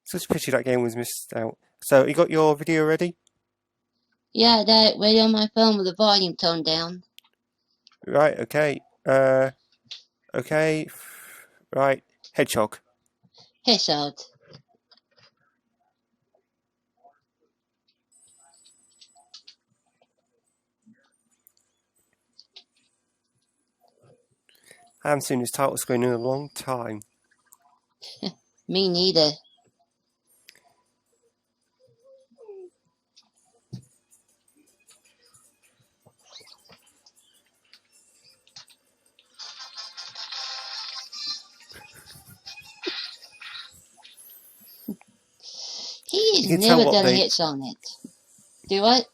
Such a pity that game was missed out. So, you got your video ready? Yeah, that right on my phone with the volume toned down. Right, okay. Okay. Right. Hedgehog. Hedgehog. I haven't seen this title screen in a long time. Me neither. He's never done a hit Sonic. Do what?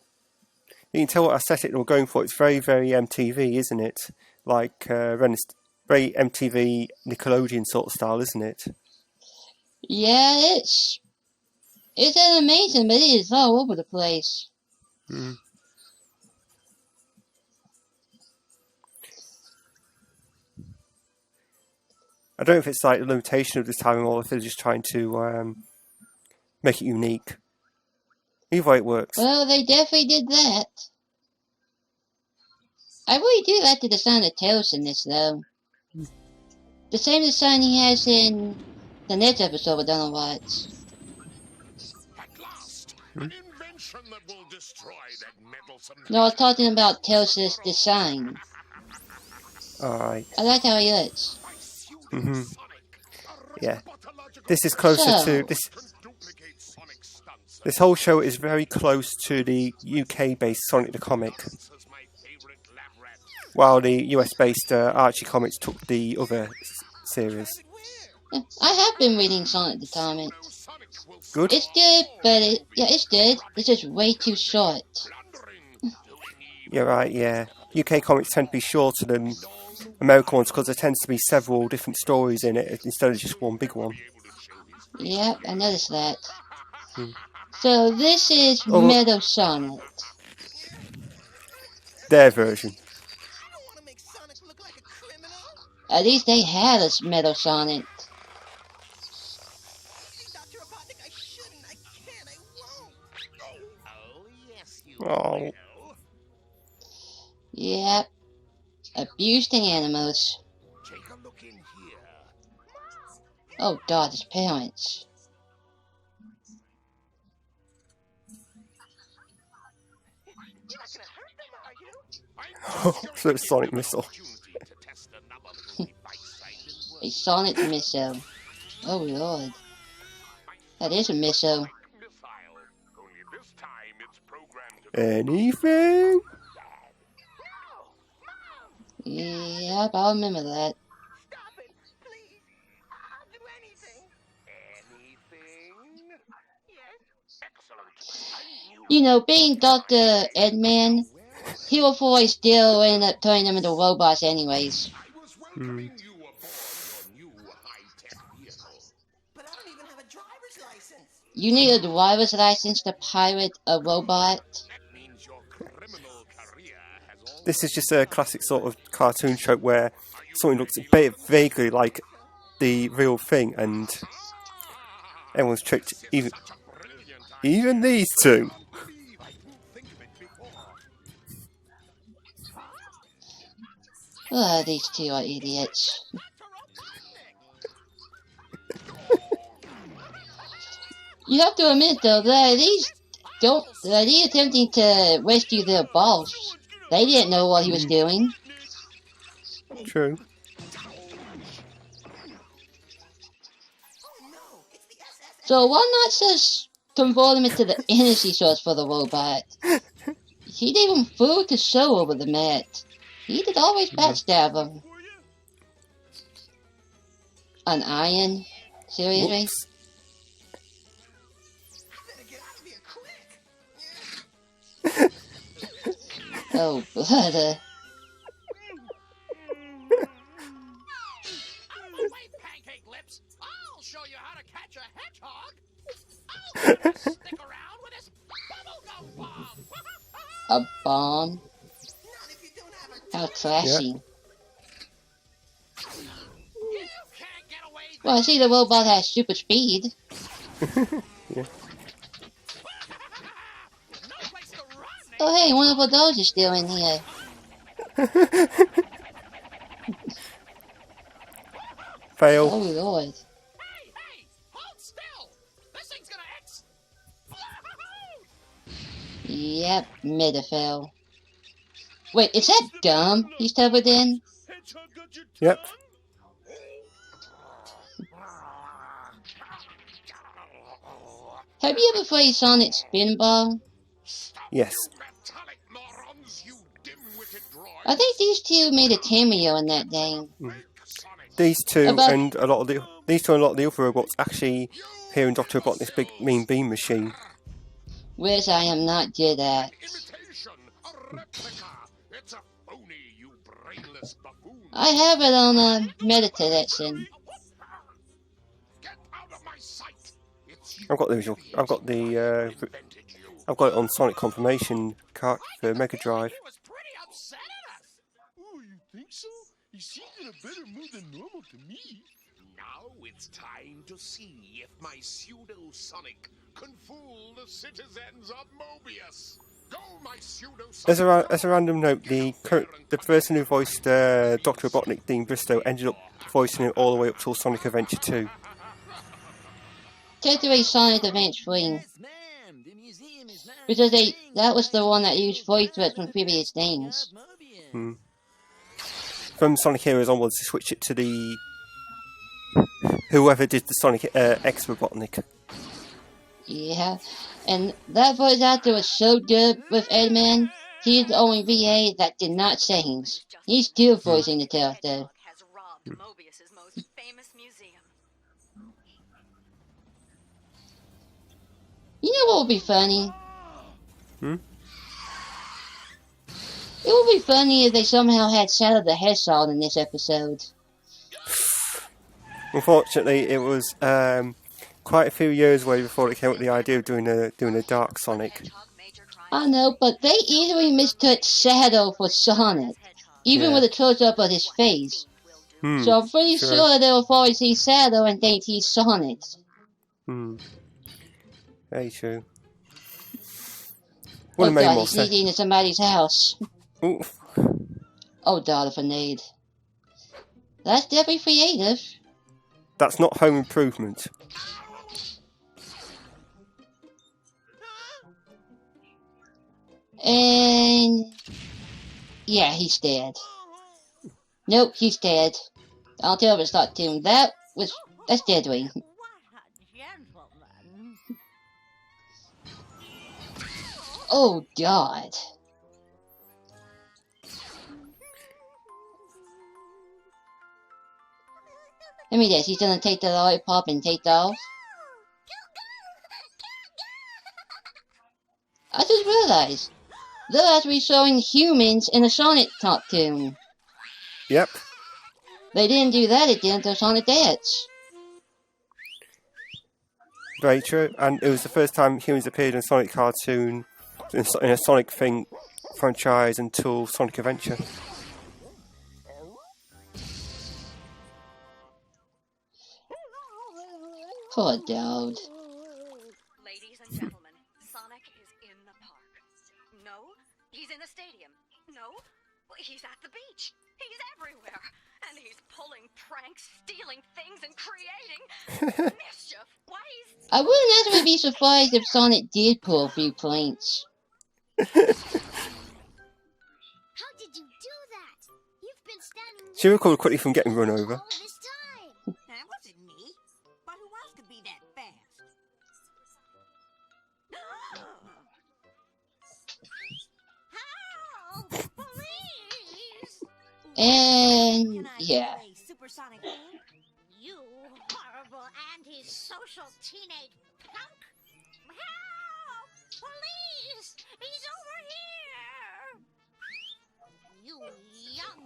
You can tell what aesthetic we're going for. It's very, very MTV, isn't it? Like very MTV Nickelodeon sort of style, isn't it? Yeah, it's amazing, but it is all over the place. Mm. I don't know if it's like a limitation of this time or if they're just trying to make it unique. Either way, it works. Well, they definitely did that. I really do like the design of Tails in this, though. The same design he has in the next episode of Donald Watts. No, I was talking about Tails' design. Alright. I like how he looks. Yeah. This is closer to... This whole show is very close to the UK-based Sonic the Comic. While the US-based Archie Comics took the other series. I have been reading Sonic the Comic. Good? It's good, but it's good. It's just way too short. You're right, yeah. UK comics tend to be shorter than American ones because there tends to be several different stories in it instead of just one big one. Yep, I noticed that. So this is Metal Sonic. Their version. At least they had a Metal Sonic. Oh. Yep. Abused animals. Oh God, his parents. So it's Sonic Missile. A Sonic missile. Oh Lord. That is a missile. Anything? Yep, I'll remember that. You know, being Dr. Eggman, he will probably still end up turning them into robots anyways. You need a driver's license to pilot a robot? This is just a classic sort of cartoon trope where something looks vaguely like the real thing and everyone's tricked. Even these two. Oh, these two are idiots. You have to admit, though, that they're attempting to rescue their boss. They didn't know what he was doing. True. So why not just convert him into the energy source for the robot? He didn't even throw the show over the mat. He did always backstab him. An iron? Seriously? Whoops. Oh, brother. Pancake lips. I'll show you how to catch a hedgehog. I'll stick around with this bubblegum bomb. A bomb? How trashy. Well, I see the robot has super speed. Yeah. No place to run, eh? Oh, hey, one of our dogs is still in here. Fail. Oh, Lord. Hey! Hold still! This thing's gonna Yep, Metaphil. Wait, is that Gum he's covered in? Hedgehog got your Yep. tongue? Have you ever played Sonic Spinball? Yes. metallic morons, you dim-witted droids. I think these two made a cameo in that game. Sonic. These two About- and a lot of the other robots actually here in Dr. Robotnik's big mean beam machine. Which I am not good at. Imitation, a replica. It's a phony, you brainless buffoon. I have it on a meta collection. Get out of my sight. It's you. I've got the visual. I've got it on Sonic Confirmation cart for Mega Drive. He was pretty upset at us. Oh, you think so? He seemed in a better mood than normal to me. Now it's time to see if my pseudo-Sonic can fool the citizens of Mobius. Go, my pseudo-Sonic. As a random note, the person who voiced Dr. Robotnik, Dean Bristow, ended up voicing it all the way up till Sonic Adventure 2. Take away Sonic Adventure 3. Yes, ma'am. The museum is now Because paying that was the for one that used voice the threats from previous games. Mobius. From Sonic Heroes onwards, they switched it to the whoever did the Sonic X Robotnik. Yeah, and that voice actor was so good with Eggman, he's the only VA that did not change. He's still voicing the character. Has robbed Mobius's most famous museum. You know what would be funny? Hmm? It would be funny if they somehow had Shadow the Hedgehog in this episode. Unfortunately, it was quite a few years away before they came up with the idea of doing a Dark Sonic. Hedgehog major crime. I know, but they easily mistook Shadow for Sonic, even Yeah. with a close-up of his face. Hmm. So I'm pretty sure. sure they'll probably see Shadow and think he's Sonic. Hmm. Very true. Oh Would have made god, more he's sense. sneaking into somebody's house. Ooh. Oh god, if I need. That's definitely creative. That's not Home Improvement. And yeah, he's dead. Nope, he's dead. I'll tell if it's not Tim. That's deadly. What a gentleman. Oh god. Let me guess, he's gonna take the lollipop and take off? I just realized, they're actually showing humans in a Sonic cartoon. Yep. They didn't do that again until Sonic X. Very true. And it was the first time humans appeared in a Sonic cartoon, in a Sonic thing franchise until Sonic Adventure. Poor dog. Ladies and gentlemen, Sonic is in the park. No, he's in the stadium. No, he's at the beach. He's everywhere. And he's pulling pranks, stealing things, and creating mischief. Why he's... I wouldn't actually be surprised if Sonic did pull a few pranks. How did you do that? You've been standing She recovered quickly from getting run over. all this time. That wasn't me. But who else could be that fast? Help! Please! And Can I yeah. play supersonic game? You horrible antisocial teenage punk! Help! Police! He's over here! You young...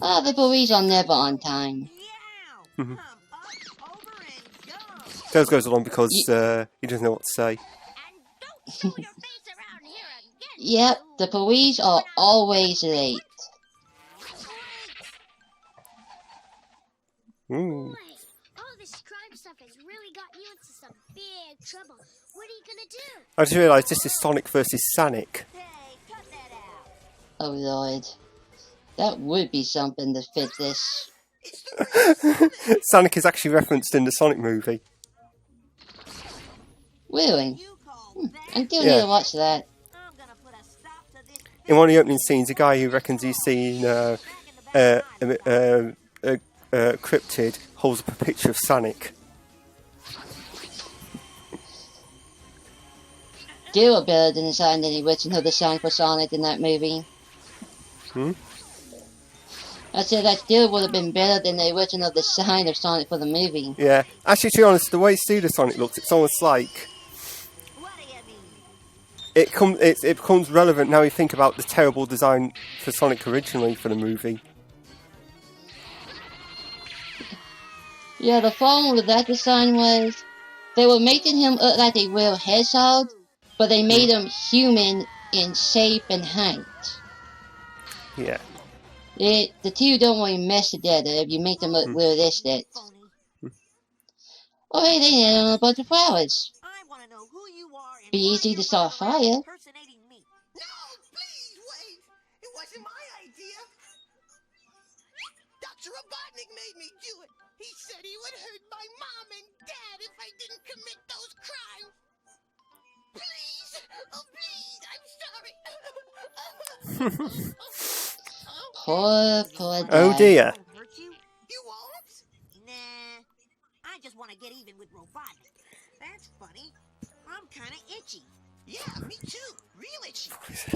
Ah, the police are never on time. Yow! Mhm. Come up, over, and go! Tails goes along because he doesn't know what to say. And don't show your face around here again! Yep, the police are always late. Ooh. Boy, all this crime stuff has really gotten you into some big trouble. What are you gonna do? I just realised this is Sonic versus Sonic. Hey, cut that out. Oh Lord. That would be something to fit this. Sonic is actually referenced in the Sonic movie. Really? You call I that? do Yeah. need to watch that. I'm gonna put a stop to this. In one of the opening scenes, a guy who reckons he's seen cryptid holds up a picture of Sonic. They were better than the sign than the original design for Sonic in that movie. I said that still would have been better than the original design of Sonic for the movie. Yeah, actually, to be honest, the way Pseudo Sonic looks, it's almost like What do you mean? it becomes relevant now you think about the terrible design for Sonic originally for the movie. Yeah, the problem with that design was they were making him look like a real hedgehog, but they made him human in shape and height. Yeah. The two don't really mesh together if you make them look realistic. Phony. Oh hey, they had a bunch of flowers. I want to know who you are and Be why easy you're to start running around fire. impersonating me. No, please wait. It wasn't my idea. Dr. Robotnik made me do it. He said he would hurt my mom and dad if I didn't commit those crimes. Please, oh please, I'm sorry. Poor Oh dad. dear. Won't hurt you? You won't? Nah. I just want to get even with Robotnik. That's funny. I'm kind of itchy. Yeah, me too. Real itchy. In fact,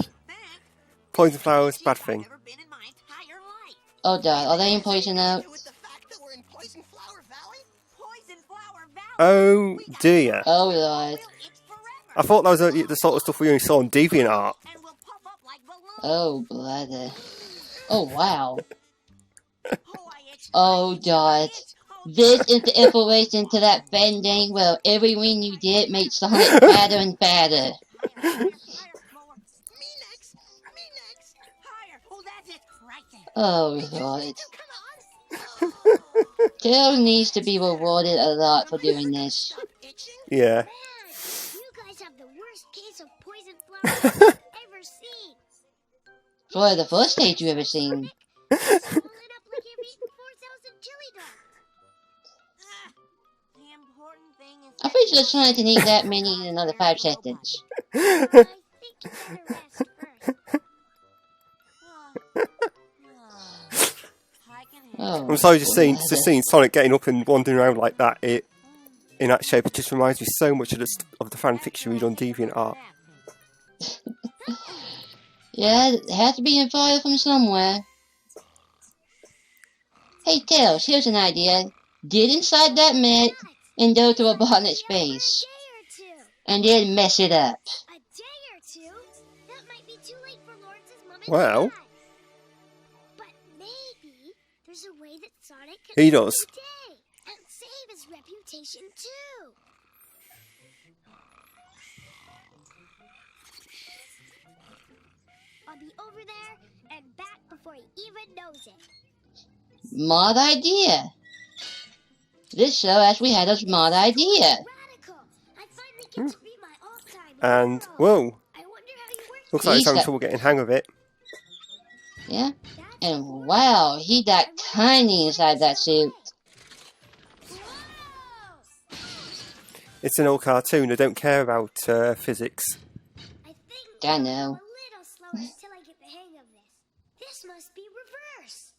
Poison flowers, itchiest bad I've thing. ever been in my entire life. Oh god, are they in Poison Oak? With the fact that we're in Poison Flower Valley? Poison Flower Valley. Oh We got dear. Oh We'll lord. itch forever. I thought that was the sort of stuff we only saw on DeviantArt. And we'll puff up like balloons. Oh brother. Oh wow. Oh, I itch. Oh I itch, god. I itch. Oh, This is the information to that bending where every win you did made Sonic badder and badder. higher, higher, lower. Me next. Me next. Higher. Oh, that's it. Right there. Oh lord. Come on. Tails needs to be rewarded a lot for doing this. Stop itching. Yeah. Man, you guys have the worst case of poison flowers I've ever seen. For the first stage you ever seen. Swollen up like you've eaten 4,000 chili dogs. Ah, the important thing is. I'm pretty sure Sonic can eat that many in another 5 seconds. I think you better rest first. I can handle Oh. I'm sorry, just seeing Sonic getting up and wandering around like that. In that shape, it just reminds me so much of the fan fiction read on DeviantArt. Yeah, it has to be invited from somewhere. Hey Tails, here's an idea. Get inside that mat and go to a Robotnik's base. A day or two. And then mess it up. A day or two? That might be too late for Lawrence's mom and Well. dad. But maybe there's a way that Sonic can He save does. the day and save his reputation too. I'll be over there and back before he even knows it. Mod idea. This show actually had a mod idea. Radical! I finally get to be my all-time And hero. whoa, I wonder how you work looks like he's having He's trouble getting the hang of it. Yeah? that. And wow, he got tiny inside that suit. Whoa! It's an old cartoon. They don't care about physics. I think I I'll know. go a little slower until I get the hang of this. This must be reverse.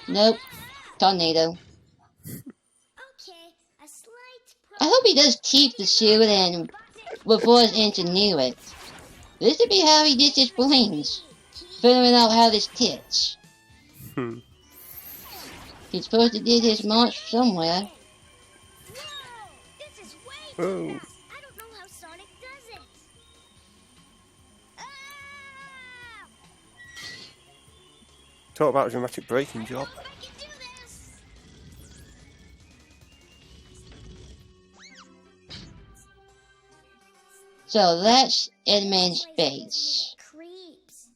Nope. Tornado. Okay, a slight I hope he does keep the suit and reverse engineer it. This would be how he gets his brains. Figuring out how this ticks. Hmm. He's supposed to get his march somewhere. Whoa! This is way Whoa. too fast. I don't know how Sonic does it. Ah! Talk about a dramatic braking job. I can do this. So that's Edmund's base. Creeps.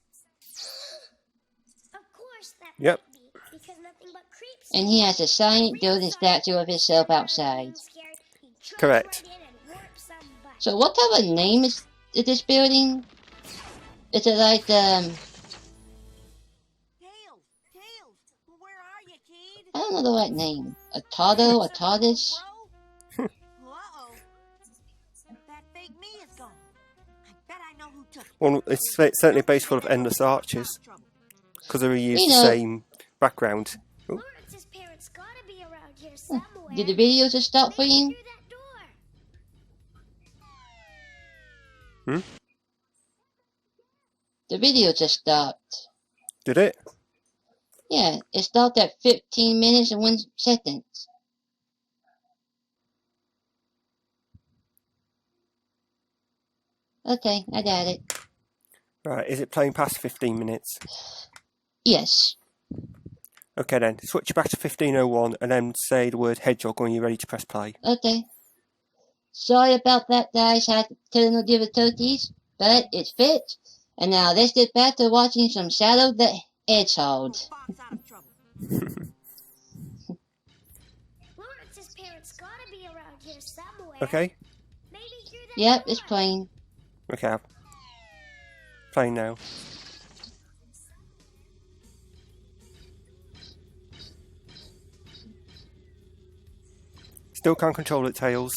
Of course that Yep. might be, because nothing but creeps And he has a giant golden statue of himself outside. Correct. So what type of name is this building? Is it like, Tails, where are you, kid? I don't know the right name. A Toto? A Toddus? Uh-oh. That fake me is gone. I bet I know who took it. Well, it's certainly based full of endless arches because they reused You the know. same background. Oh, Lawrence's parents gotta be around here somewhere. Did the video just stop for you? Through that door. hmm? The video just stopped. Did it? Yeah, it stopped at 15 minutes and 1 second. Okay, I got it. Right, is it playing past 15 minutes? Yes. Okay then, switch it back to 15:01 and then say the word hedgehog when you're ready to press play. Okay. Sorry about that, guys. Had to turn the difficulties, but it fit. And now let's get back to watching some Shadow the Hedgehog. Fox out of trouble. Lawrence's parents gotta be around here somewhere. Okay? Maybe through that Yep, door. it's playing. Okay, playing now. Still can't control it, Tails.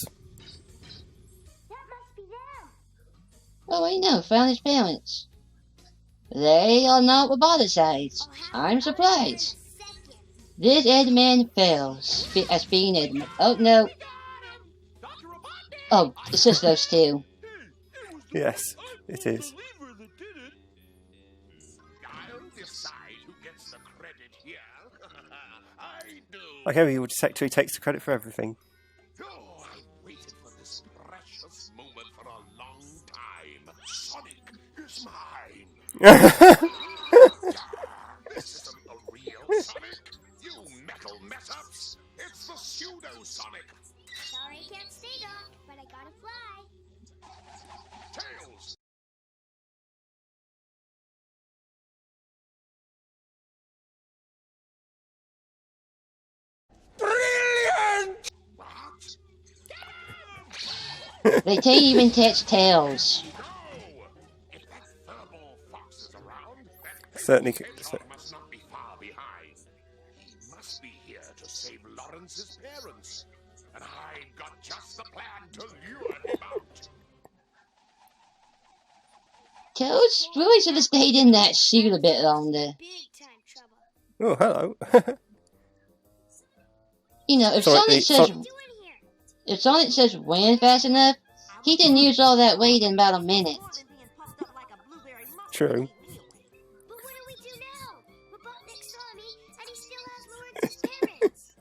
That must be them. Oh, wait, no, found his parents. They are not roboticized. I'm surprised. This Edman fails as being Edman. Oh, no. Oh, it's just those two. Yes, it is. I'll decide who gets the credit here. I do. Like every secretary takes the credit for everything. Oh, I've waited for this precious moment for a long time. Sonic is mine. This isn't the real Sonic. You metal mess-ups. It's the pseudo-Sonic. Sorry I can't stay gone, but I gotta fly. Tails. Brilliant! What? They can't even catch Tails. No! If that furball fox is around, that Certainly. hedgehog must not be far behind. He must be here to save Lawrence's parents. And I've got just the plan to lure him out. Tails really should have stayed in that suit a bit longer. Big time trouble. Oh, hello. You know, if Sorry, Sonic says Doing here. if Sonic says ran fast enough, he can use all that weight in about a minute. More than being puffed up like a blueberry muffin True. to keep me away. But what do we do now? Robotnik saw me, and he still has Lawrence's parents.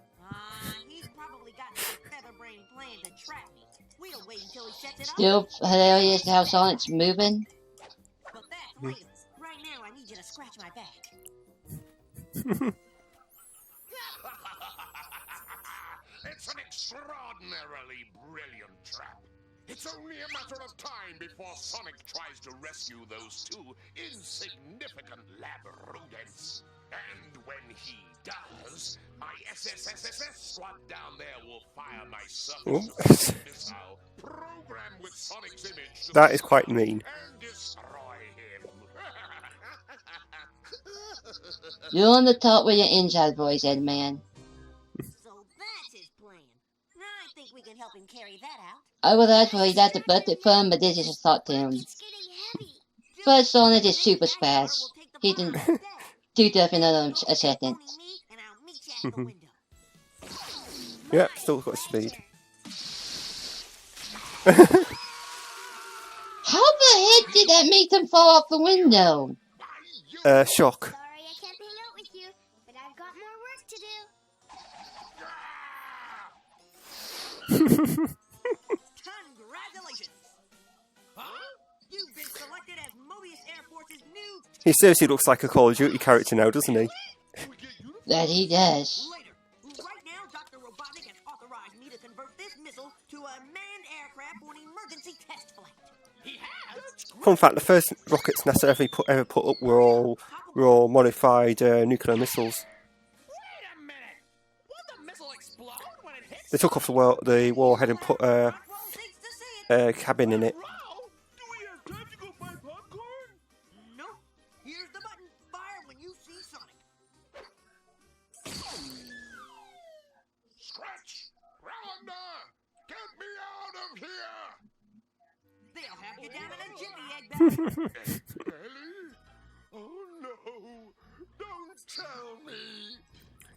He's probably got some feather-brained plan to trap me. We'll wait until he sets it up. Still hilarious how Sonic's moving. But that's later. Right now, I need you to scratch my back. It's an extraordinarily brilliant trap. It's only a matter of time before Sonic tries to rescue those two insignificant lab rodents. And when he does, my SSSSS squad down there will fire my surface missile programmed with Sonic's image to That is quite mean. and destroy him. You're on the top with your inside voice, Edman. So that's his plan. I think we can help him carry that out. I would actually like to budget fun, but this is a thought to him. It's getting heavy. First, Sonic is super That hammer fast. will take the He bar can instead. do stuff in a second. Phony me, and I'll meet you at the window. Yeah, still got speed. How the heck did that make them fall off the window? Shock. Sorry I can't hang out with you, but I've got more work to do. Congratulations! Huh? You've been selected as Mobius Air Force's new He seriously looks like a Call of Duty character now, doesn't he? That he does. later. Right now, Dr. Robotnik has authorized me to convert this missile to a manned aircraft for an emergency test flight. He has? Fun fact: the first rockets NASA ever put up were all modified nuclear missiles. Wait a minute! They took off the warhead and put a cabin in it. Wow! Do we have time to go buy popcorn? Nope. Here's the button. Fire when you see Sonic. Scratch! Rounder! Get me out of here! They'll have you down in a jiffy, egg bag. Ellie? Oh no! Don't tell me!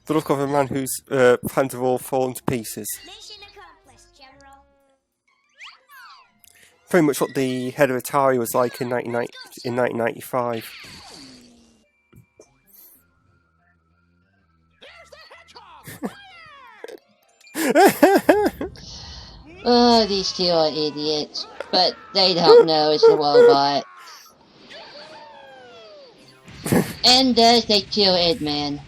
The look of a man whose plans have all fallen to pieces. Mission accomplished, General. Pretty much what the head of Atari was like in 1995. There's the hedgehog! Oh, these two are idiots. But they don't know it's the robot. And does they kill Eggman.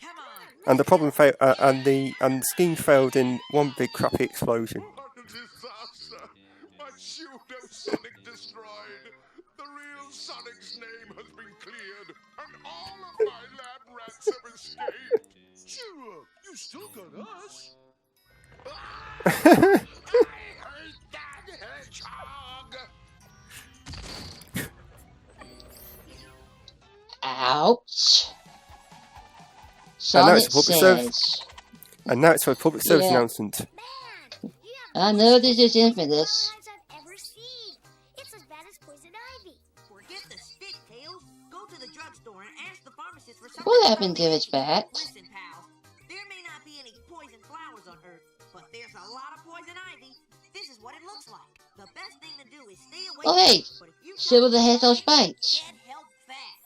Come on. And the problem failed, and the scheme failed in one big crappy explosion. What a disaster! My pseudo-Sonic destroyed! The real Sonic's name has been cleared, and all of my lab rats have escaped! Cheer up. You still got us. I hate that hedgehog! Ouch. And now Sonic it's a public says, service. And now it's for a public service Yeah. announcement. Man, you have I know this is infamous. the I've ever seen. It's as bad as poison ivy. Forget the stick, Tails. Go to the drugstore and ask the pharmacist for something. What happened to its back? Listen, pals. There may not be any poison flowers on Earth, but there's a lot of poison ivy. This is what it looks like. The best thing to do is stay away Oh, hey. but if you Silver find has those something, bites. get help fast.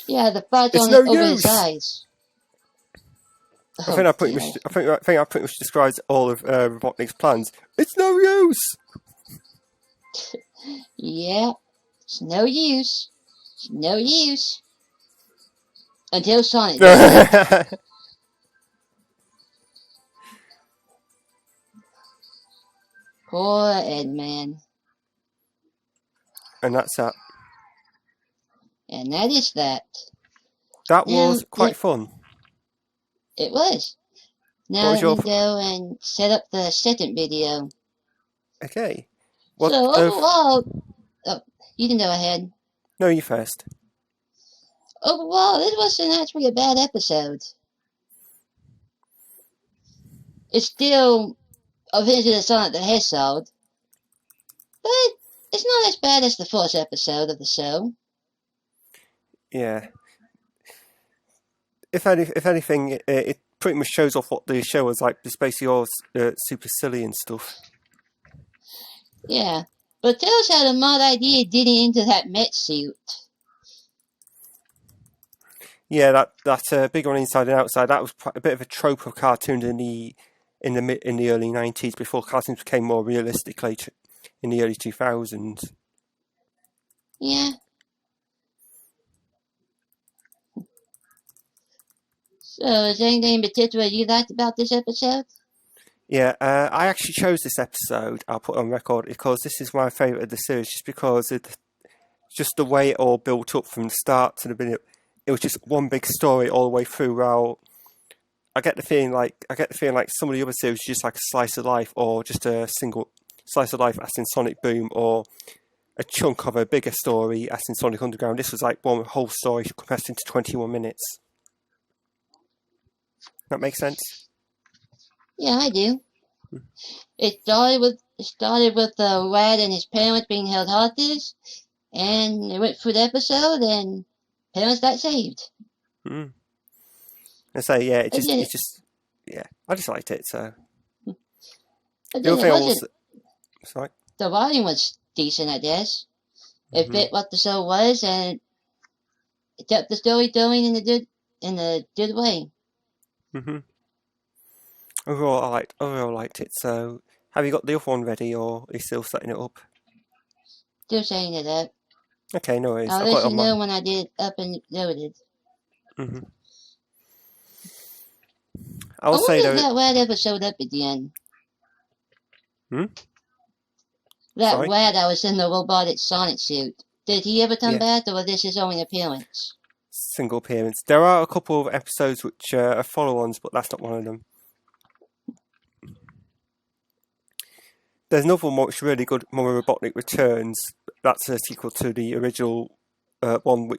Yeah, the bite It's on no over his use. eyes. I think I pretty much described all of Robotnik's plans. It's no use. Yeah, it's no use. It's no use. Until Sonic does it. Poor Eggman. And that's that. And that is that. That Now, was quite yeah. fun. It was. Now was let me your- go and set up the second video. Okay. What? So overall, oh, you can go ahead. No, you first. Overall, it wasn't actually a bad episode. It's still Adventure of Sonic the Hedgehog, but it's not as bad as the first episode of the show. Yeah. If anything, it pretty much shows off what the show was like. It's basically all super silly and stuff. Yeah, but Tails had a mad idea getting into that Met suit. Yeah, that big one inside and outside. That was a bit of a trope of cartoons in the early 90s before cartoons became more realistic later in the early 2000s. Yeah. So, is there anything in particular you liked about this episode? Yeah, I actually chose this episode. I'll put on record because this is my favourite of the series, just because just the way it all built up from the start to the minute. It was just one big story all the way through. Well, I get the feeling like some of the other series is just like a slice of life, or just a single slice of life, as in Sonic Boom, or a chunk of a bigger story, as in Sonic Underground. This was like one whole story compressed into 21 minutes. That makes sense? Yeah, I do. It started with the lad and his parents being held hostage, and it went through the episode, and parents got saved. I say, yeah, But then- it's just, yeah, I just liked it. So But the then other it thing I wasn't. was, sorry, The writing was decent, I guess. It fit what the show was, and it kept the story going in a good way. overall I liked it. So have you got the other one ready, or are you still setting it up? Still saying it up. Okay, no worries. I'll I've got let it you on know mine. when I get it up and loaded. I will say wonder if though, that lad ever showed up again. Hmm? That Sorry? lad that was in the robotic Sonic suit. Did he ever come Yeah. back, or was this his only appearance? Single appearance. There are a couple of episodes which are follow-ons, but that's not one of them. There's another one which is really good, Mama Robotnik Returns. That's a sequel to the original one,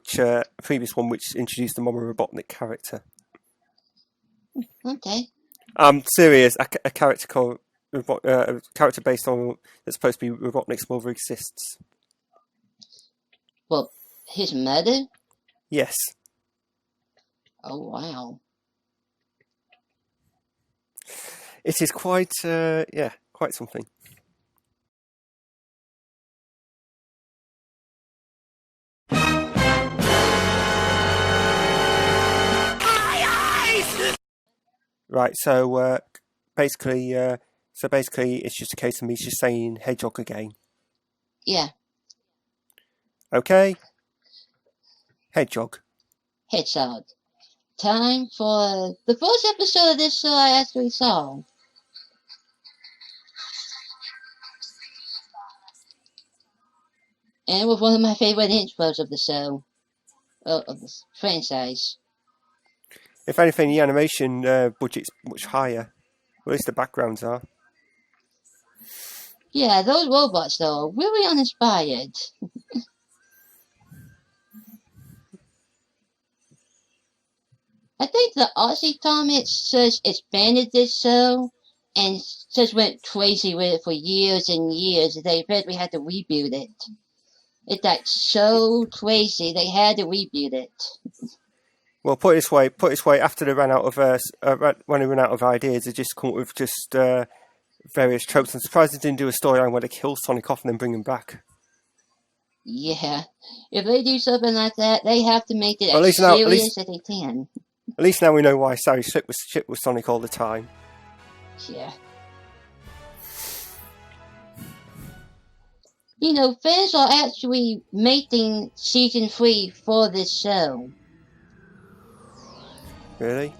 previous one, which introduced the Mama Robotnik character. Okay. I'm serious. A character called a character based on that's supposed to be Robotnik's mother exists. Well, his mother? Yes. Oh, wow. It is quite quite something. Right, so basically, it's just a case of me just saying hedgehog again. Yeah, Okay? Hedgehog. Hedgehog. Time for the first episode of this show I actually saw. And it was one of my favorite intros of the show. Of the franchise. If anything, the animation budget's much higher. Well, at least the backgrounds are. Yeah, those robots, though, are really uninspired. I think the Aussie Comics just expanded this show and just went crazy with it for years and years. They eventually had to reboot it. It got so crazy they had to reboot it. Well, put it this way. After they ran out of when they ran out of ideas, they just come up with just various tropes. I'm surprised they didn't do a storyline where they kill Sonic off and then bring him back. Yeah, if they do something like that, they have to make it Well, as serious as they can. At least now we know why Sally shit with Sonic all the time. Yeah. You know, fans are actually making season 3 for this show. Really?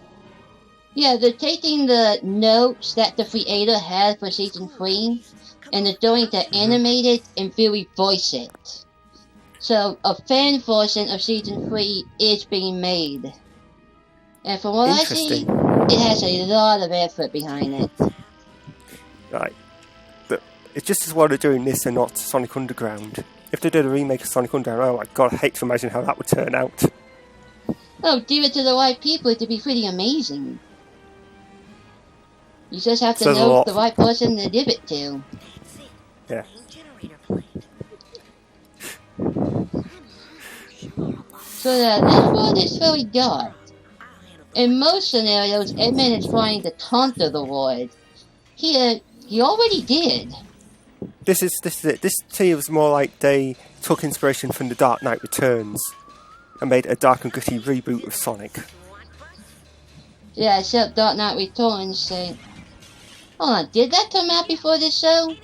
Yeah, they're taking the notes that the creator had for season 3 and they're going to animate it and really voice it. So, a fan version of season 3 is being made. And from what I see, it has a lot of effort behind it. Right. But it's just as well they're doing this and not Sonic Underground. If they did a remake of Sonic Underground, oh my god, I hate to imagine how that would turn out. Oh, give it to the right people, it'd be pretty amazing. You just have to know the right person to give it to. Yeah. So this world is very dark. In most scenarios, Edmund is trying to conquer the world. Here, he already did. This is it. This feels more like they took inspiration from The Dark Knight Returns and made a dark and gritty reboot of Sonic. Yeah, except Dark Knight Returns saying... Hold on, did that come out before this show?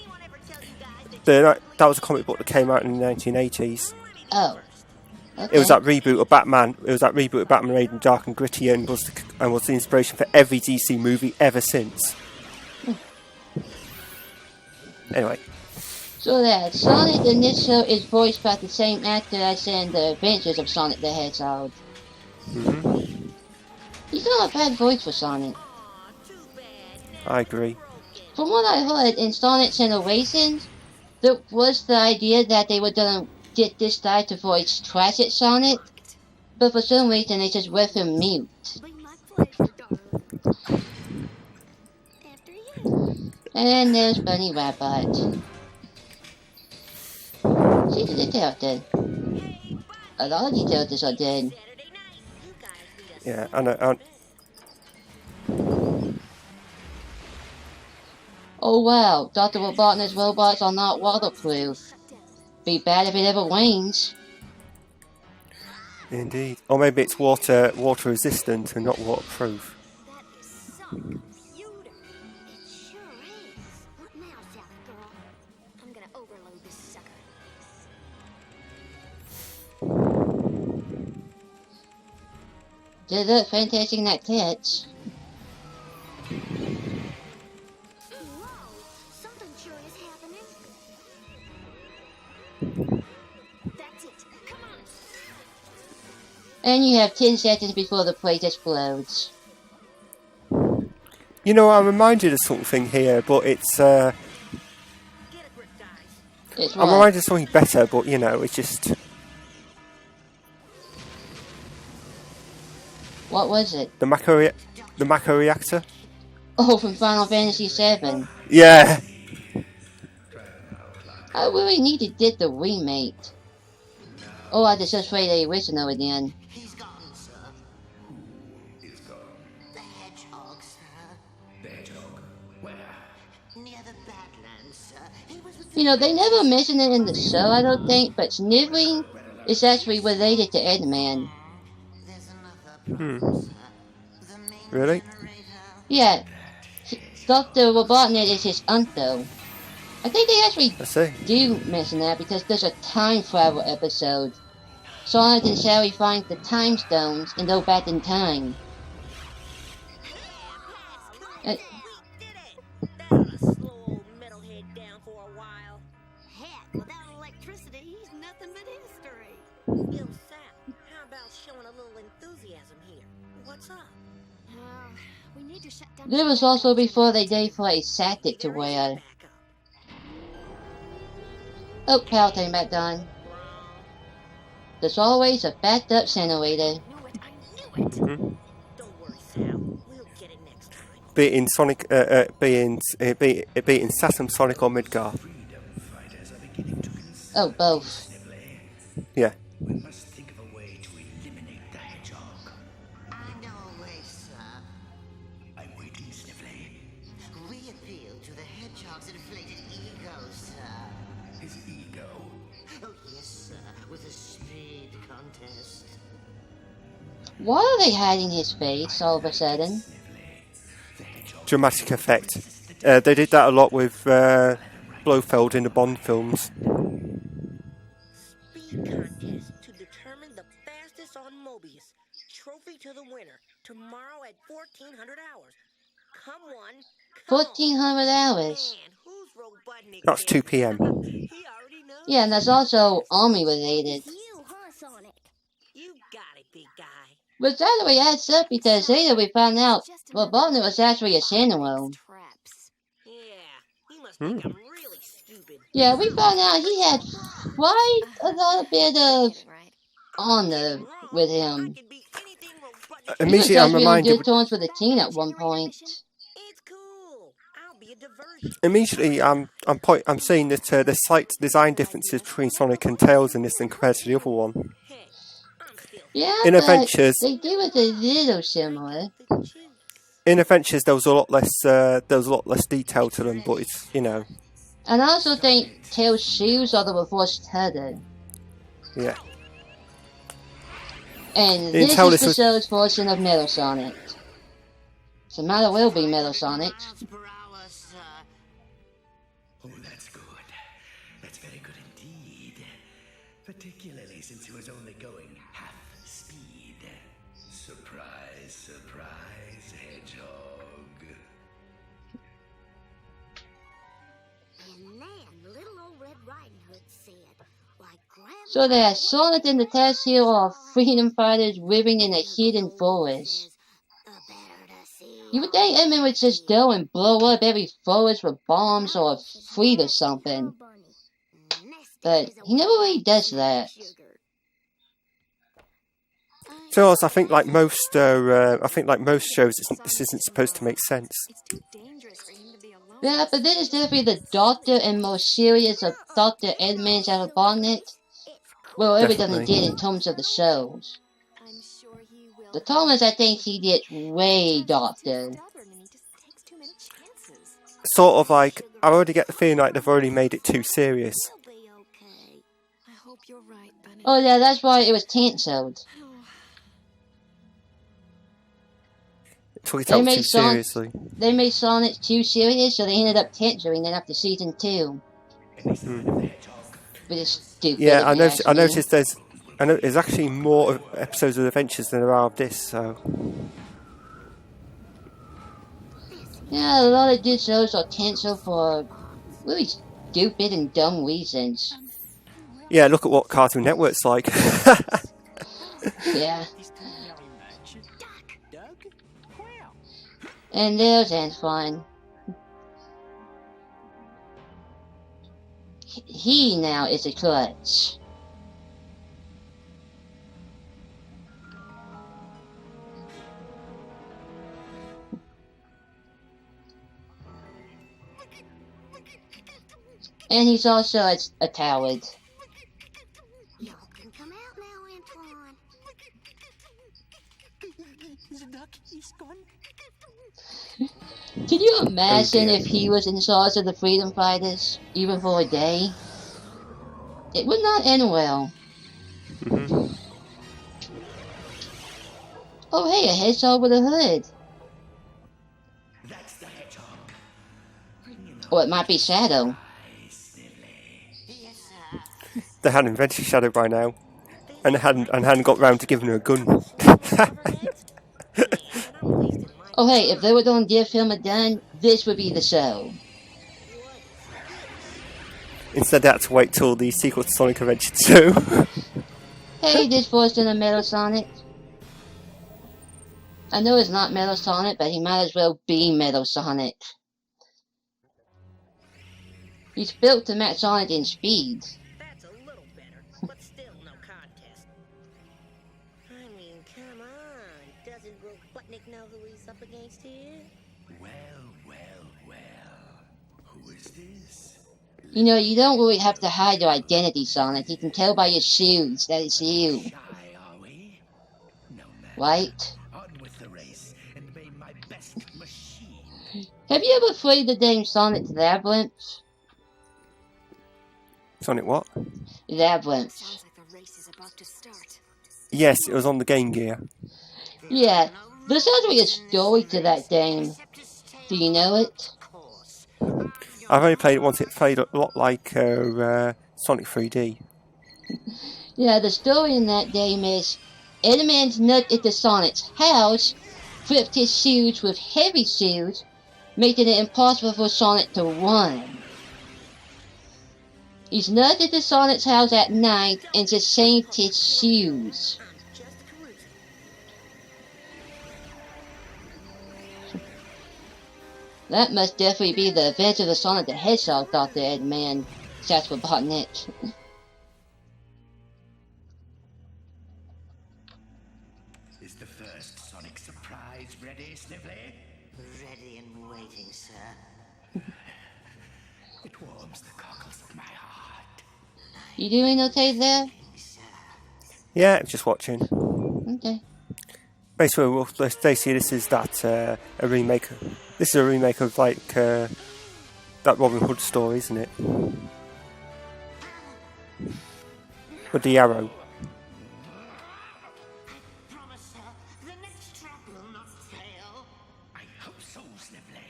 That was a comic book that came out in the 1980s. Oh. Okay. It was that reboot of Batman. Made in dark and gritty, and was the inspiration for every DC movie ever since. Anyway. So that Sonic in this show is voiced by the same actor as in The Adventures of Sonic the Hedgehog. Mm-hmm. He's not a bad voice for Sonic. I agree. From what I heard in Sonic Generations, there was the idea that they were gonna get this guy to voice classic Sonic, but for some reason they just left him mute. And there's Bunny Rabbit. She's a character. A lot of these characters are dead. Yeah, and oh wow, Dr. Robotnik's robots are not waterproof. Be bad if it ever rains. indeed. Or maybe it's water resistant and not waterproof. They look fantastic like cats. Something sure is happening. That's it. And you have 10 seconds before the plate explodes. You know, I'm reminded of something here, but it's It's I'm what? reminded of something better, but you know, it's just What was it? the macro reactor. Oh, from Final Fantasy VII. Yeah. I really need to get the remake. Oh, I just play the original again. He's gone, sir. Who is gone? The hedgehog, sir. The hedgehog. Where? Near the Badlands, sir. He was with You know, they never mention it in the show, I don't think, but sniveling is actually related to Eggman. There's another problem, sir. The main Really? generator. Yeah, Dr. Robotnik is his uncle. I think they actually I see. do mention that because there's a time travel episode. Sonic and Sally find the time stones and go back in time. We did it! That ought to slow old metalhead down for a while. Heck, without electricity, he's nothing but history. Yo, Sal, how about showing a little enthusiasm here? What's up? We need to shut down. This was also before they gave her a sacket to There is wear. backup. Oh, power came back on. There's always a backed up generator. I knew it. Mhm. Don't worry, Sal. We'll get it next time. Be it in Sonic, be it in SatAM, Sonic, or Midgar. Oh, both. Yeah. We must think of a way to eliminate the hedgehog. I know a way, sir. I'm waiting, Sniffly. We appeal to the hedgehog's inflated ego, sir. His ego. Oh, yes, sir. With a speed contest. Why are they hiding his face all of a sudden? Dramatic effect. They did that a lot with Blofeld in the Bond films. Speed contest to determine the fastest on Mobius. Trophy to the winner. Tomorrow at 1400 hours. Come on. Come 1400 hours. Man, who's Robotnik? That's 2 p.m. He already knows. Yeah, and that's also army related. You, huh, Sonic? You got it, big guy. Which actually adds up because later we found out Robotnik was actually a standalone. Traps. Yeah, he must think I'm really stupid. Yeah, we found out he had quite a little bit of Right. honor with I him. can be anything Robotnik. He was Immediately, I'm actually on reminded. good terms with the teen at one point. It's cool. I'll be a diversion. Immediately, I'm seeing that there's slight design differences between Sonic and Tails in this than compared to the other one. Hey, I'm still Yeah, In but Adventures, they do it a little similar. the juice. in Adventures, there was a lot less detail to them, but it's, you know, And I also think Tails' shoes are the reverse tether. yeah. And Didn't this tell is this the was- show's version of Metal Sonic. So matter will be Metal Sonic. Miles per hour, sir. Oh, that's good. That's very good indeed. Particularly since he was only going half speed. Surprise, surprise, hedgehog. And then little old Red Riding Hood said, like Grandma. So that Sonic and the Test Hero are freedom fighters living in a hidden forest. The better to see. You would think Edmund would just go and blow up every forest with bombs or fleet or something. But he never really does that. To us, I think like most shows, this isn't supposed to make sense. It's too dangerous for him to be alone. Yeah, but this is definitely the darker and more serious of Dr. Edmund's Robotnik. Well, everything he Definitely. did in terms of the shows. I'm sure he will. The Thomas, I think he did way darker. Stubborn and he just takes too many chances. Sort of like, I already get the feeling like they've already made it too serious. He'll be okay. I hope you're right, Bunny. Oh yeah, that's why it was cancelled. Took it They out made too Son- seriously. They made Sonic too serious, so they ended up cancelling it after season 2. But it's stupid. Yeah, if I you noticed. ask I me. noticed there's actually more episodes of Adventures than there are of this. So Yeah, a lot of good shows are cancelled for really stupid and dumb reasons. yeah, look at what Cartoon Network's like. Yeah. Thank you very much. Doug? Well, And there's Antoine. He now is a clutch. And he's also a coward. Y'all can come out now, Antoine. the duck is gone. Can you imagine dear. if he was in charge of the freedom fighters, even for a day? It would not end well. Mhm. Oh hey, a hedgehog with a hood. That's the hedgehog. Or it might be Shadow. Yes, sir. They had invented Shadow by now, and hadn't got round to giving her a gun. Oh hey, if they were going to give him a gun, this would be the show. Instead, they had to wait till the sequel to Sonic Adventure 2. Hey, this voice in a Metal Sonic. I know it's not Metal Sonic, but he might as well be Metal Sonic. He's built to match Sonic in speed. That's a little better, but still no contest. I mean, come on. Doesn't Robotnik know who he's up against here? Well. Who is this? You know, you don't really have to hide your identity, Sonic. You can tell by your shoes that it's you. Shy, are we? No matter. Right? On with the race and may my best machine. Have you ever played the game Sonic Labyrinth? Sonic what? Labyrinth. Sounds like the race is about to start. Yes, it was on the Game Gear. Yeah, there's actually a story to that game. Do you know it? I've only played it once. It played a lot like Sonic 3D. Yeah, the story in that game is Eggman snuck into Sonic's house, flipped his shoes with heavy shoes, making it impossible for Sonic to run. He snuck into Sonic's house at night and just changed his shoes. That must definitely be the Adventures of Sonic the Hedgehog, Dr. Eggman. That's for Botnet. Is the first Sonic surprise ready, Sniffly? Ready and waiting, sir. It warms the cockles of my heart. You doing okay there? Yeah, just watching. Okay. Basically, well, Stacey, this is a remake. This is a remake of like that Robin Hood story, isn't it? With the arrow. Promise, sir, the next trap will not fail. I hope so, Sniffly.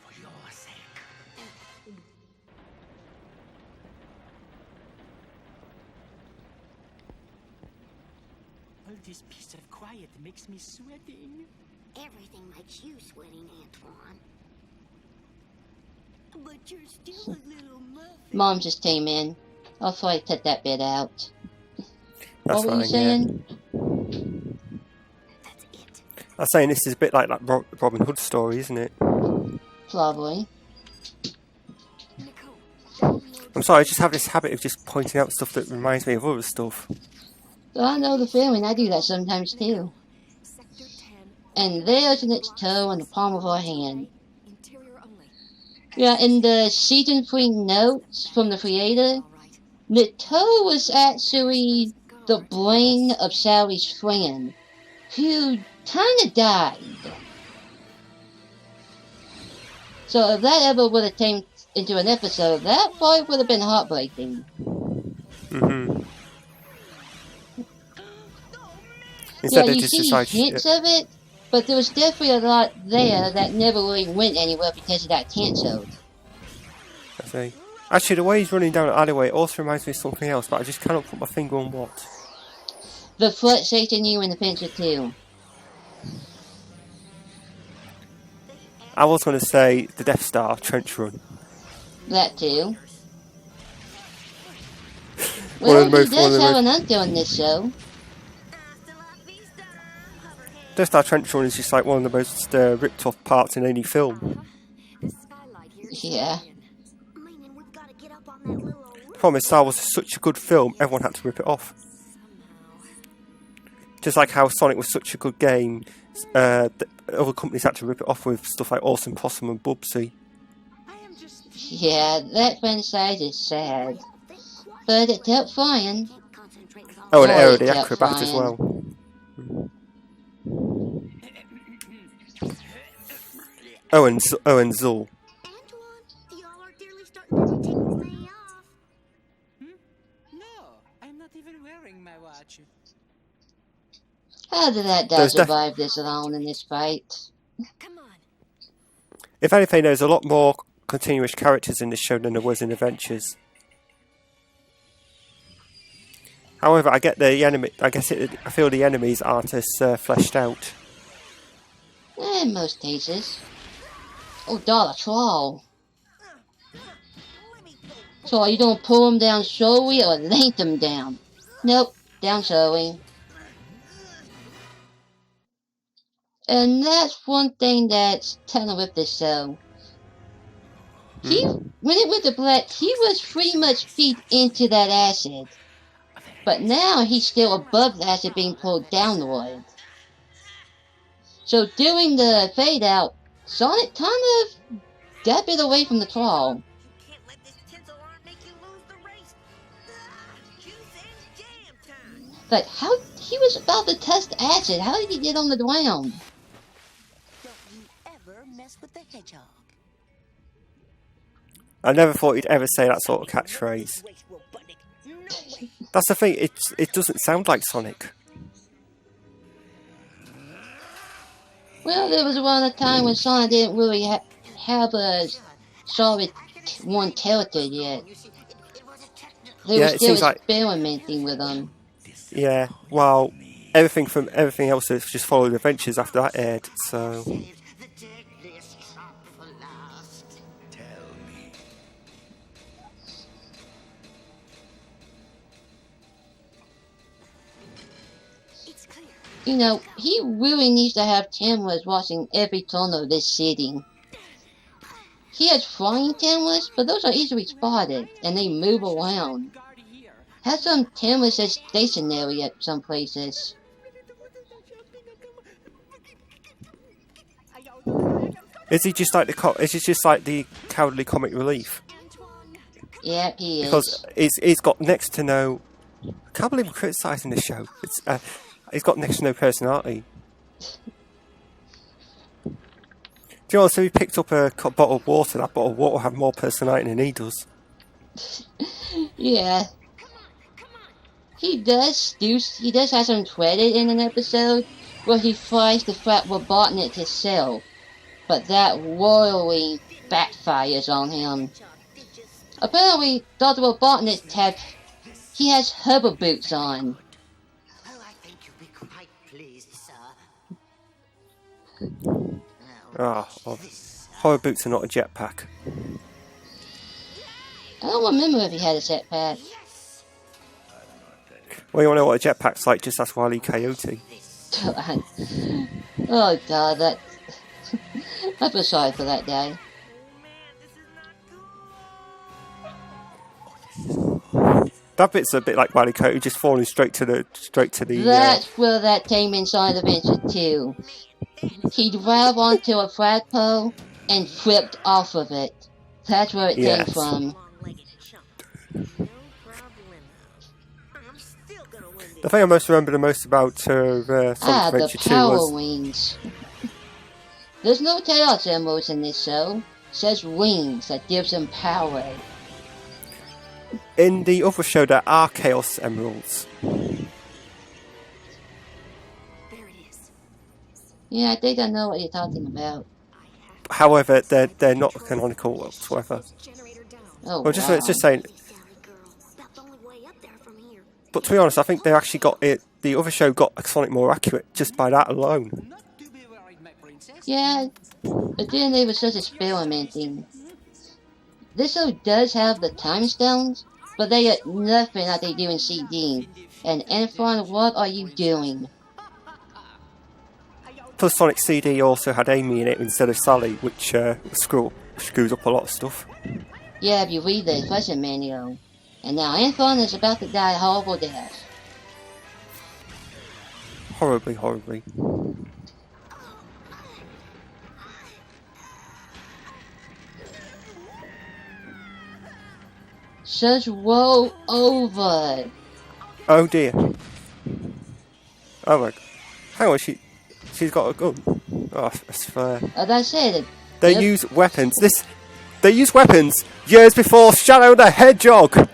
For your sake. All this peace of quiet makes me sweating. Everything makes you sweating, Antoine. But you're still a little muffin. Mom just came in. I'll probably cut that bit out. That's What were you fine. saying? That's it. I was saying this is a bit like that Robin Hood story, isn't it? Probably. I'm sorry, I just have this habit of just pointing out stuff that reminds me of other stuff. I know the feeling. I do that sometimes too. And there's its toe in the palm of our hand. Interior only. Yeah, in the season 3 notes from the creator, the toe was actually the brain of Sally's friend, who kinda died. So if that ever would have came into an episode, that probably would have been heartbreaking. Mm-hmm. Instead, Yeah, they you just see decide. hints of it, but there was definitely a lot there that never really went anywhere because it got cancelled. I see. Actually, the way he's running down the alleyway also reminds me of something else, but I just cannot put my finger on what. The foot chasing you in the picture too. I was going to say the Death Star trench run. That too. One Well, of the he most- one of does the have most- an uncle in this show. Death Star Trench Run is just like one of the most ripped off parts in any film. Yeah. The problem is Star Wars is such a good film, everyone had to rip it off. Just like how Sonic was such a good game, other companies had to rip it off with stuff like Awesome Possum and Bubsy. Yeah, that franchise is sad. But it kept flying. Oh, and Aero it the kept Acrobat as flying. well. Oh, and Zul. Antoine, y'all are dearly starting to take me off. No, I'm not even wearing my watch. How did that guy survive this alone in this fight? Come on. If anything, there's a lot more continuous characters in this show than there was in Adventures. However, I get the enemy. I feel the enemies aren't as fleshed out. In most cases. Oh, God, a troll. So are you gonna pull him down slowly or length him down? Nope, down slowly. And that's one thing that's telling with this show. When it went to Black, he was pretty much feet into that acid. But now he's still above the acid being pulled downward. So during the fade out, Sonic kind of got a bit away from the claw. Can't let this tinsel arm make you lose the race. Juice and jam time. But how he was about to test acid, how did he get on the ground? Don't you ever mess with the hedgehog. I never thought he'd ever say that sort of catchphrase. That's the thing, it doesn't sound like Sonic. Well, there was one time when Sonic didn't really have a solid one character yet. They were still experimenting with them. Yeah, well, everything else has just followed Adventures after that aired, so... You know, he really needs to have cameras watching every corner of this city. He has flying cameras, but those are easily spotted, and they move around. Have some cameras that's stationary at some places. Is he just like the cowardly comic relief? Yeah, he is. Because he's got next to no... I can't believe we're criticising this show. He's got next to no personality. Do you know, so he picked up a bottle of water. That bottle of water will have more personality than he does. Yeah. He does have some credit in an episode where he tries to fight Robotnik himself. But that royally backfires on him. Apparently, Dr. Robotnik has hover boots on. Hover boots are not a jetpack. I don't remember if he had a jetpack. Well, you want to know what a jetpack's like? Just ask Wile E. Coyote. Oh God, that... I feel sorry for that guy. That bit's a bit like Wile E. Coyote, just falling straight to the. That's where that came inside Adventure 2. He grabbed onto a flagpole and flipped off of it. That's where it came from. The thing I most remember the most about Sonic Adventure 2 the power was... wings. There's no chaos emeralds in this show. It says wings that gives them power. In the other show, there are Chaos Emeralds. Yeah, I think I know what you're talking about. However, they're not canonical whatsoever. Oh, well, just saying. But to be honest, I think they actually got it. The other show got Sonic more accurate just by that alone. Yeah, but then they were just experimenting. This show does have the time stones, but they are nothing like they do in CD. And Antoine, what are you doing? Plus, Sonic CD also had Amy in it instead of Sally, which screws up a lot of stuff. Yeah, if you read the lesson manual. And now Antoine is about to die a horrible death. Horribly, horribly. Just roll over. Oh dear. Oh my. Hang on, she's got a gun. Oh, that's fair. As I said, They use weapons. They use weapons years before Shadow the Hedgehog.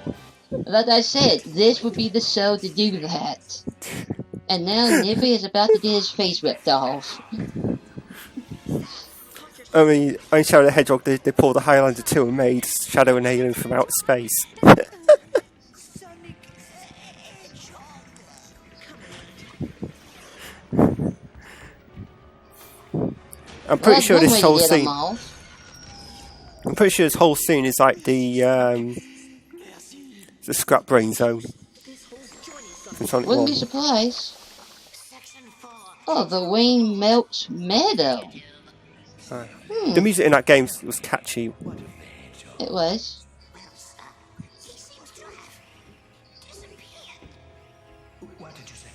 Like I said, this would be the show to do that. And now Nippy is about to get his face ripped off. I mean, on Shadow the Hedgehog, they pulled the Highlander 2 and made Shadow an alien from outer space. I'm pretty sure this whole scene. I'm pretty sure this whole scene is like the scrap brain zone. From Sonic Wouldn't 1. be surprised. Oh, the rain melts meadow. The music in that game was catchy. It was. What did you say?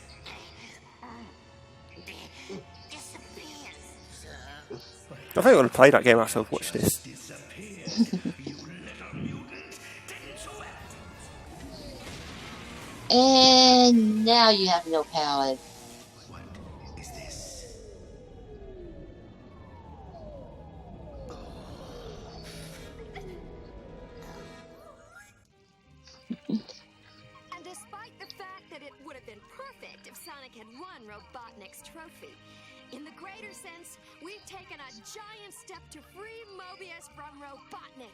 I think I want to play that game after I've watched this. And now you have no power. What is this? And despite the fact that it would have been perfect if Sonic had won Robotnik's trophy, in the greater sense, we've taken a giant step to free Mobius from Robotnik.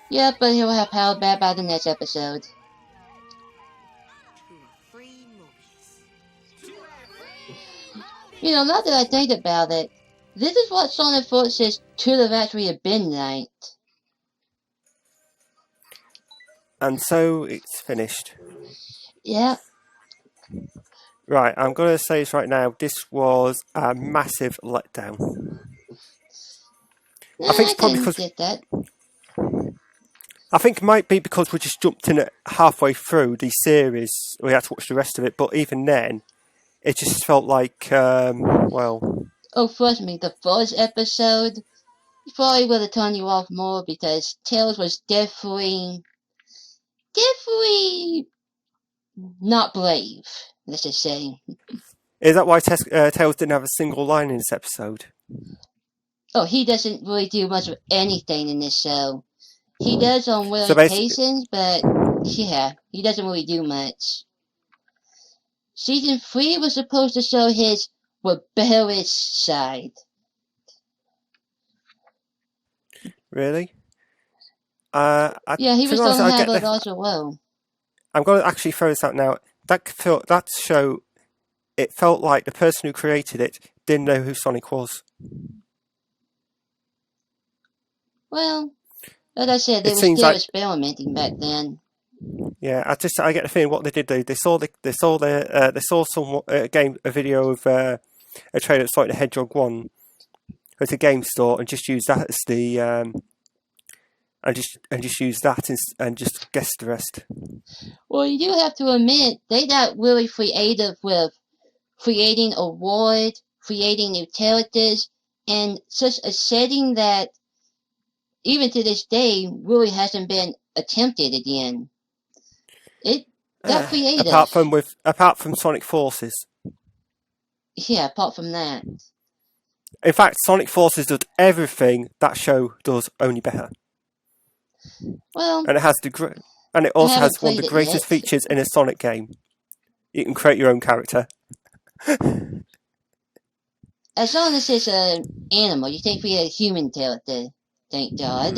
Yeah, but he'll have power back by the next episode. You know, now that I think about it, this is what Sonic Forces should have actually have been like. And so it's finished. Yeah. Right, I'm going to say this right now. This was a massive letdown. I think it's probably because that. I think it might be because we just jumped in it halfway through the series. We had to watch the rest of it, but even then, it just felt like, well... Oh, trust me, the first episode probably would have turned you off more because Tails was definitely not brave, let's just say. Is that why Tails didn't have a single line in this episode? Oh, he doesn't really do much of anything in this show. He does on rare occasions, but yeah, he doesn't really do much. Season 3 was supposed to show his rebellious side. Really? Yeah, he was going to have it also well. I'm going to actually throw this out now. That show, it felt like the person who created it didn't know who Sonic was. Well, as I said, they were still experimenting back then. Yeah, I get the feeling what they did do. They saw a video of a trailer of Sonic the Hedgehog 1 at the game store and just used that as the and just used that and just guessed the rest. Well, you do have to admit they got really creative with creating a world, creating new characters, and such a setting that even to this day really hasn't been attempted again. It got creative. Apart from Sonic Forces. Yeah, apart from that. In fact, Sonic Forces does everything that show does, only better. Well, and it also has one of the greatest features in a Sonic game. You can create your own character. As long as it's an animal, you can't create a human character. Thank God.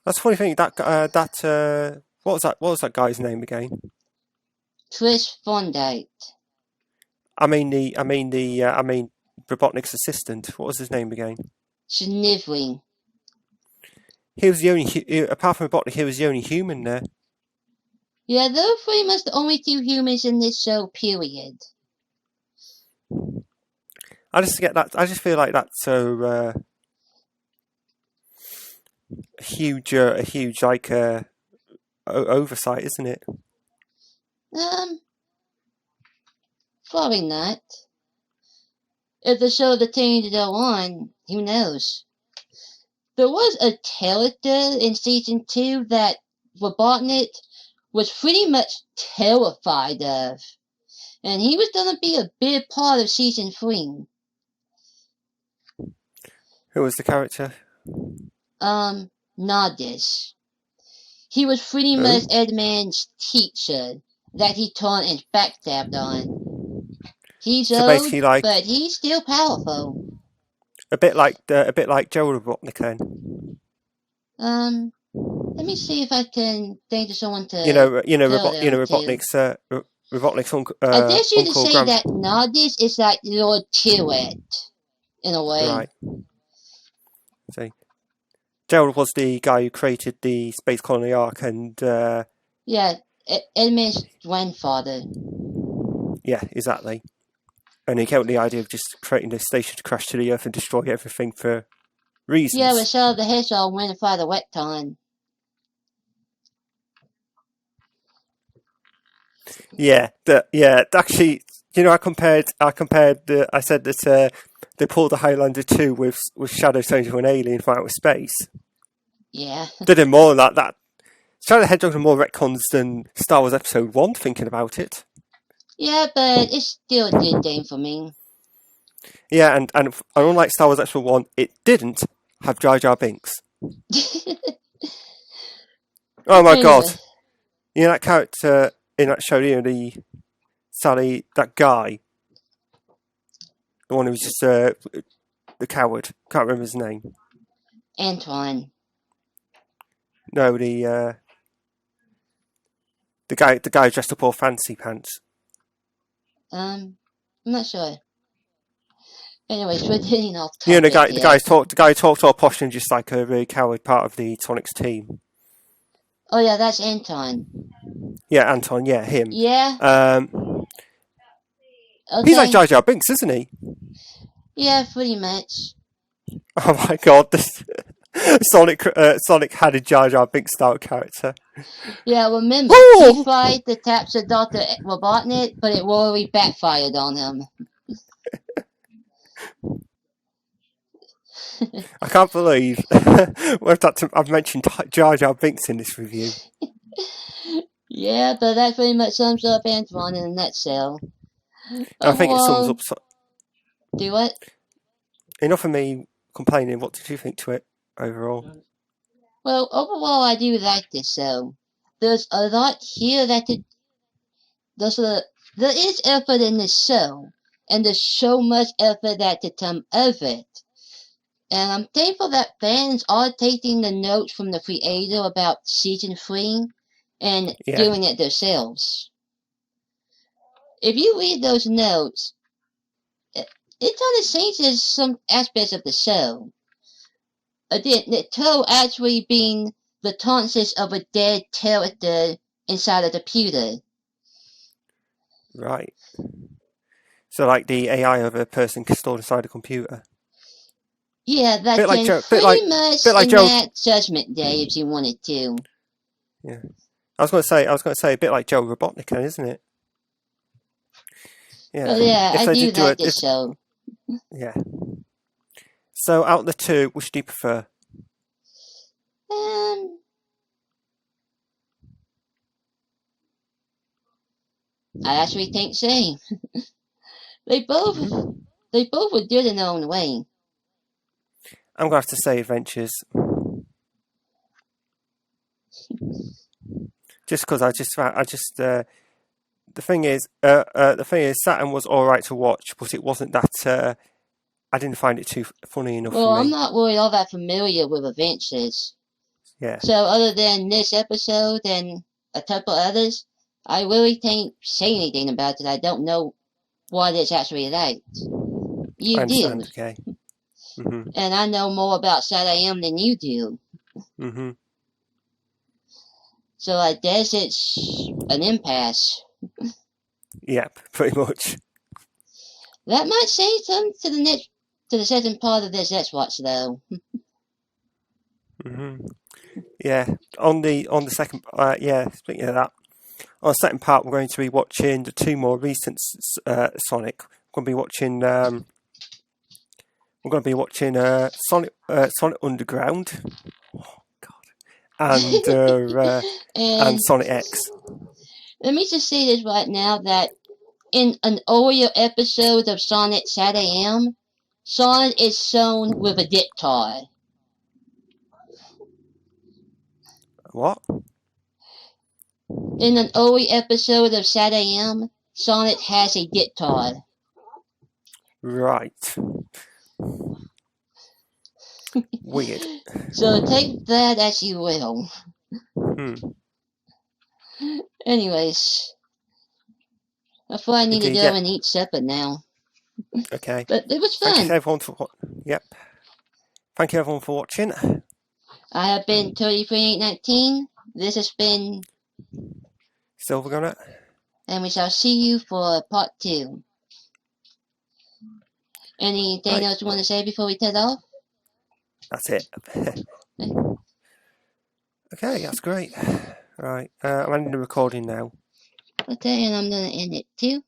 That's the funny thing. What was that guy's name again? Chris Thorndike. I mean Robotnik's assistant. What was his name again? Sniveling. He was the only. Apart from Robotnik, he was the only human there. Yeah, those pretty much the only two humans in this show. Period. I just get that. I just feel like that's a huge like oversight, isn't it? Probably not. If the show continued to go on, who knows? There was a character in season 2 that Robotnik was pretty much terrified of, and he was going to be a big part of season 3. Who was the character? Nardis. He was pretty much Edmund's teacher that he taught and backstabbed on. He's So old, basically, like but he's still powerful. a bit like Joe Robotnik then. Let me see if I can think of someone to Robotnik's uncle. I guess you could uncle say that Nardis is like Lord Tyrant, in a way. Right. See, Gerald was the guy who created the Space Colony Ark, and yeah, Edmund's grandfather. Yeah, exactly. And he came up with the idea of just creating a station to crash to the Earth and destroy everything for reasons. Yeah, but so the Hedgehog went and fight the Wecton. Yeah, actually, I said that they pulled the Highlander 2 with Shadow turning into an alien from outer space. Yeah. They did more than that. Shadow the Hedgehog are more retcons than Star Wars Episode 1, thinking about it. Yeah, but it's still a good game for me. Yeah, and unlike Star Wars Episode 1, it didn't have Jar Jar Binks. Oh my god. That character in that show, that guy, the one who was just the coward, can't remember his name. Antoine. No, the guy dressed up all fancy pants. I'm not sure. Anyways, we're getting off topic. The guy talked all posh and just like a really coward part of the Sonics team. Oh yeah, that's Anton. Yeah, Anton. Yeah, him. Yeah. Okay. He's like Jar Jar Binks, isn't he? Yeah, pretty much. Oh my god, this Sonic had a Jar Jar Binks style character. Yeah, remember, he tried to capture Dr. Robotnik, but it really backfired on him. I can't believe I've mentioned Jar Jar Binks in this review. Yeah, but that pretty much sums up Antoine in a nutshell. I think it sums up... Do what? Enough of me complaining. What did you think to it overall? Well, overall, I do like this show. There's a lot here there is effort in this show, and there's so much effort that to come of it. And I'm thankful that fans are taking the notes from the creator about season 3 and doing it themselves. If you read those notes, it's on the same as some aspects of the show. The toe actually being the conscience of a dead character inside a computer. Right. So like the AI of a person stored inside a computer. Yeah, that can pretty much enact Judgment Day if you wanted to. Yeah. I was going to say a bit like Joe Robotnik, then, isn't it? Yeah. Well, yeah, I do like this show. Yeah. So, out of the two, which do you prefer? I actually think same. They both were good in their own way. I'm going to have to say Adventures. Just because the thing is, SatAM was alright to watch, but it wasn't that, I didn't find it too funny enough for me. Well, I'm not really all that familiar with Adventures. Yeah. So other than this episode and a couple others, I really can't say anything about it. I don't know what it's actually like. You do. Okay. Mm-hmm. And I know more about SatAM than you do. Mm-hmm. So I guess it's an impasse. Yep, pretty much. That might say something to the second part of this Let's Watch, though. Yeah, on the second, speaking of that, on the second part, we're going to be watching the two more recent Sonic. We're going to be watching Sonic Underground, and Sonic X. Let me just say this right now, that in an earlier episode of Sonic SatAM, Sonic is shown with a guitar. What? In an early episode of SatAM, Sonic has a guitar. Right. Weird. So take that as you will. Anyways, I thought I need to go and eat supper now. Okay. But it was fun. Thank you everyone for Thank you everyone for watching. I have been 3319. This has been Silvergunner. And we shall see you for part 2. Anything else you want to say before we head off? That's it. Okay, that's great. Right, I'm ending the recording now. Okay, and I'm going to end it too.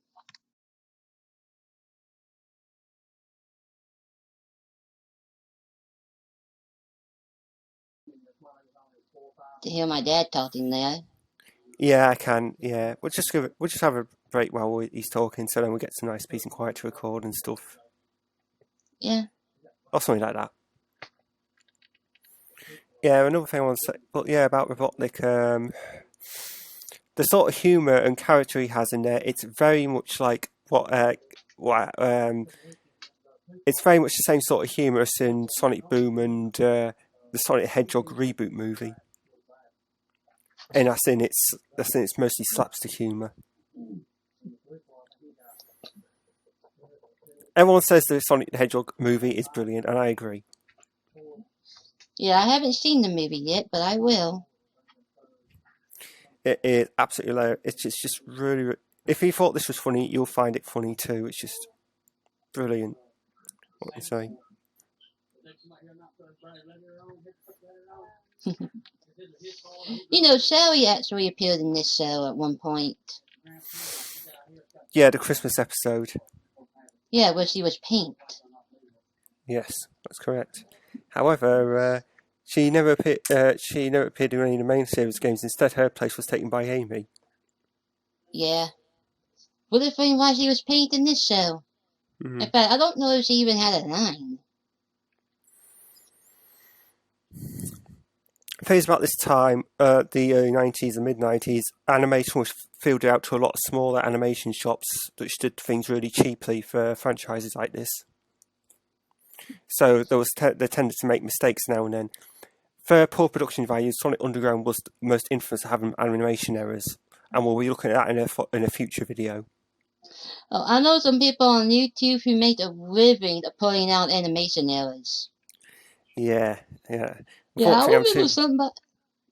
To hear my dad talking there. Yeah, I can. Yeah, we'll just have a break while he's talking, so then we'll get some nice peace and quiet to record and stuff. Yeah. Or something like that. Yeah, another thing I want to say, but yeah, about Robotnik, the sort of humour and character he has in there, it's very much like it's very much the same sort of humour as in Sonic Boom and the Sonic Hedgehog reboot movie. And that's in it's mostly slapstick humour. Everyone says the Sonic the Hedgehog movie is brilliant, and I agree. Yeah, I haven't seen the movie yet, but I will. It is absolutely hilarious. It's just really... If you thought this was funny, you'll find it funny too. It's just brilliant. What can I say? You know, Sally actually appeared in this show at one point. Yeah, the Christmas episode. Yeah, where she was pink. Yes, that's correct. However, she never appeared in any of the main series games. Instead, her place was taken by Amy. Yeah. What if why she was pink in this show? Mm-hmm. In fact, I don't know if she even had a line. The thing is, about this time, the early 90s and mid-90s, animation was filtered out to a lot of smaller animation shops which did things really cheaply for franchises like this. So they tended to make mistakes now and then. For poor production values, Sonic Underground was the most infamous of having animation errors, and we'll be looking at that in a future video. Oh, I know some people on YouTube who make a living of pulling out animation errors. Yeah. Yeah, I remember somebody...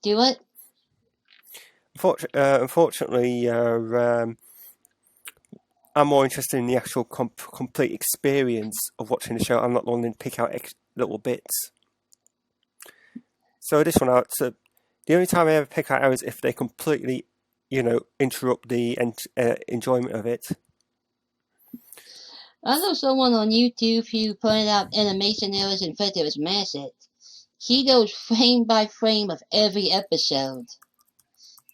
Do what? Unfortunately, I'm more interested in the actual complete experience of watching the show. I'm not one to pick out little bits. So this one out. So the only time I ever pick out errors if they completely, interrupt the enjoyment of it. I know someone on YouTube who pointed out animation errors and thought it was massive. He goes frame by frame of every episode.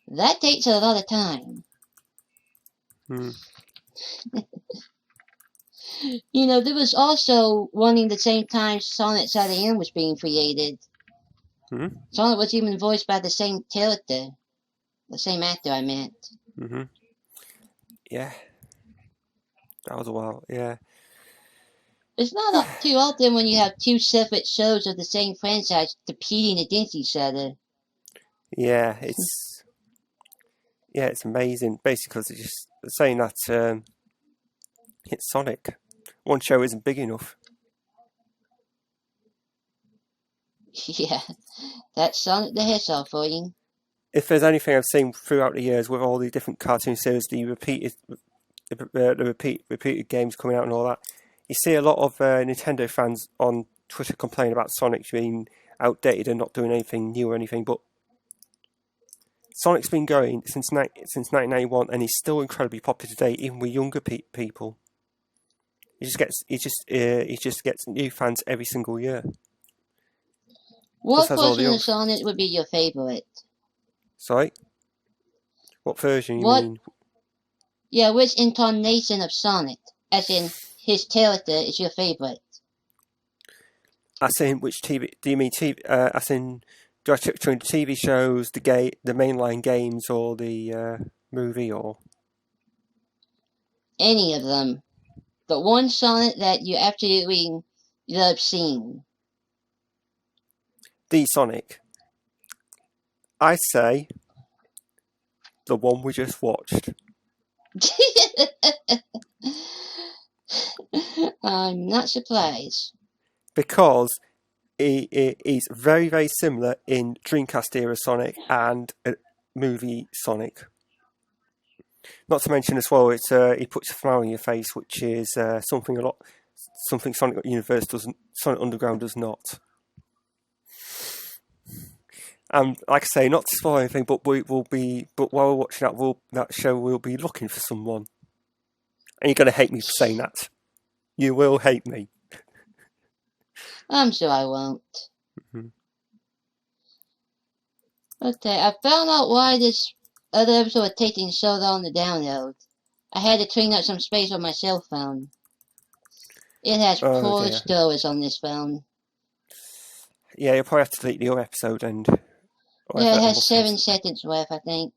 That takes a lot of time. There was also running the same time Sonic SatAM was being created. Sonic was even voiced by the same character. The same actor, I meant. Yeah. That was a while, yeah. It's not too often when you have two separate shows of the same franchise competing against each other. Yeah, it's amazing. Basically, it's just saying that it's Sonic. One show isn't big enough. Yeah, that's Sonic the Hedgehog for you. If there's anything I've seen throughout the years with all the different cartoon series, the repeated games coming out and all that. You see a lot of Nintendo fans on Twitter complain about Sonic being outdated and not doing anything new or anything, but Sonic's been going since 1991, and he's still incredibly popular today, even with younger people. He just gets new fans every single year. What version of Sonic would be your favorite? Sorry? What version you mean? Yeah, which incarnation of Sonic, as in his character, is your favorite? As in which TV? Do you mean TV? As in, do I check between the TV shows, the mainline games, or the movie, or any of them? But one Sonic that you absolutely love seeing. The Sonic. I say the one we just watched. I'm not surprised. Because he's very, very similar in Dreamcast era Sonic and movie Sonic. Not to mention as well, it's he puts a smile on your face, which is something Sonic Universe doesn't, Sonic Underground does not. And like I say, not to spoil anything, but while we're watching that show, we'll be looking for someone. And you're going to hate me for saying that. You will hate me. I'm sure I won't. Mm-hmm. Okay, I found out why this other episode was taking so long to download. I had to clean up some space on my cell phone. It has poor storage on this phone. Yeah, you'll probably have to delete the other episode and... Yeah, it has 7 seconds worth, I think.